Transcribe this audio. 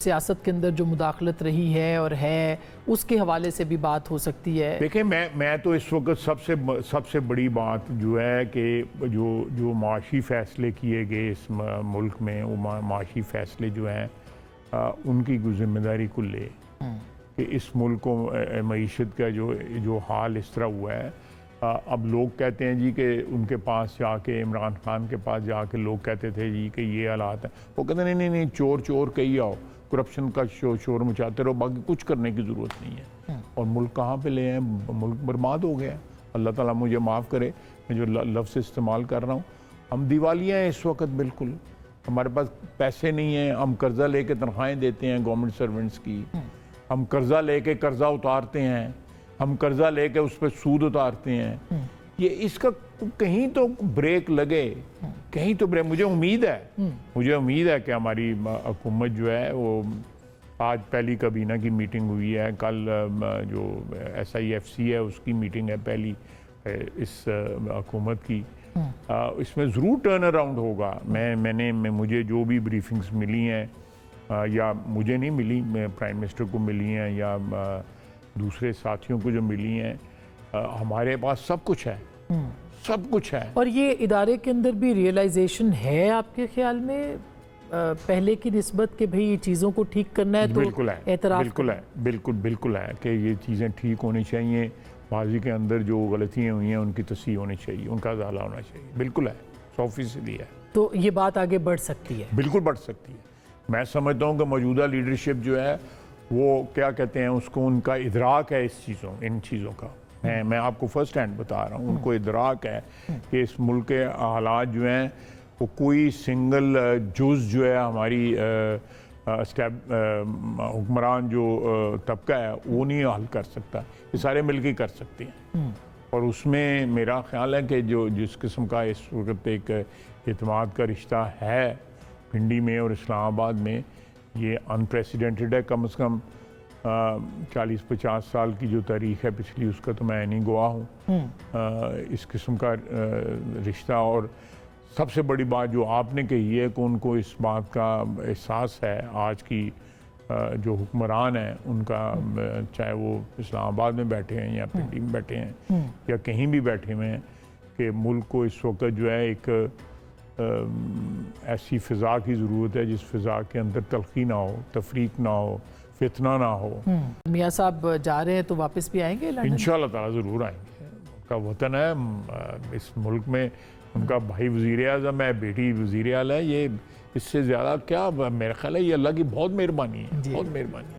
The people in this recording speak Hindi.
सियासत के अंदर जो मुदाखलत रही है और है, उसके हवाले से भी बात हो सकती है। देखिए, मैं तो इस वक्त सबसे बड़ी बात जो है कि जो माशी फ़ैसले किए गए इस मुल्क में, वो माशी फ़ैसले जो हैं उनकी जिम्मेदारी को ले कि इस मुल्क को मईशत का जो हाल इस तरह हुआ है। अब लोग कहते हैं जी कि उनके पास जाके, इमरान खान के पास जाके लोग कहते थे जी कि ये हालात हैं। वो कहते नहीं नहीं नहीं, चोर चोर कही आओ, करप्शन का शोर मचाते रहो, बाकी कुछ करने की ज़रूरत नहीं है। और मुल्क कहाँ पे ले आए, मुल्क बर्बाद हो गया। अल्लाह ताला मुझे माफ़ करे, मैं जो लफ्ज़ इस्तेमाल कर रहा हूँ। हम दिवालिया हैं इस वक्त, बिल्कुल हमारे पास पैसे नहीं हैं। हम कर्ज़ा लेके तनख्वाहें देते हैं गवर्नमेंट सर्वेंट्स की, हम कर्ज़ा लेके कर्ज़ा उतारते हैं, हम कर्ज़ा लेके उस पर सूद उतारते हैं। ये इसका कहीं तो ब्रेक लगे, कहीं तो ब्रेक। मुझे उम्मीद है कि हमारी हुकूमत जो है वो, आज पहली काबीना की मीटिंग हुई है, कल जो SIFC है उसकी मीटिंग है पहली इस हुकूमत की। इसमें ज़रूर टर्न अराउंड होगा। मुझे जो भी ब्रीफिंग्स मिली हैं, या मुझे नहीं मिली, मैं प्राइम मिनिस्टर को मिली हैं या दूसरे साथियों को जो मिली हैं, हमारे पास सब कुछ है, सब कुछ है। और ये इदारे के अंदर भी रियलाइजेशन है आपके ख्याल में पहले की निस्बत के भाई ये चीज़ों को ठीक करना है? तो बिल्कुल है, बिल्कुल है कि ये चीज़ें ठीक होनी चाहिए। माजी के अंदर जो गलतियाँ हुई हैं उनकी तस्हीह होनी चाहिए, उनका इज़ाला होना चाहिए। बिल्कुल है, 100% है। तो ये बात आगे बढ़ सकती है? बिल्कुल बढ़ सकती है। मैं समझता हूँ कि मौजूदा लीडरशिप जो है वो क्या कहते हैं उसको, उनका इदराक है इन चीज़ों का। मैं आपको फर्स्ट हैंड बता रहा हूँ, उनको इदराक है कि इस मुल्क के हालात जो हैं वो कोई सिंगल जुज़ जो है हमारी हुक्मरान जो तबका है वो नहीं हल कर सकता, ये सारे मिलकर कर सकते हैं। और उसमें मेरा ख्याल है कि जिस किस्म का इस वक्त एक एतमाद का रिश्ता है पिंडी में और इस्लामाबाद में, ये अनप्रेसिडेंटेड है। कम से कम 40-50 साल की जो तारीख़ है पिछली, उसका तो मैं नहीं गवाह हूँ। इस किस्म का रिश्ता, और सबसे बड़ी बात जो आपने कही है कि उनको इस बात का एहसास है, आज की जो हुक्मरान हैं उनका, चाहे वो इस्लामाबाद में बैठे हैं या पिंडी में बैठे हैं या कहीं भी बैठे हुए हैं, कि मुल्क को इस वक्त जो है एक ऐसी फ़िज़ा की ज़रूरत है जिस फ़िज़ा के अंदर तलख़ी ना हो, तफरीक ना हो, फितना ना हो। मियाँ साहब जा रहे हैं तो वापस भी आएंगे इंशाअल्लाह ताला ज़रूर आएंगे। उनका वतन है इस मुल्क में, उनका भाई वज़ीर आज़म है, बेटी वज़ीर आला है। ये इससे ज़्यादा क्या, मेरा ख्याल है ये अल्लाह की बहुत मेहरबानी है, बहुत मेहरबानी है।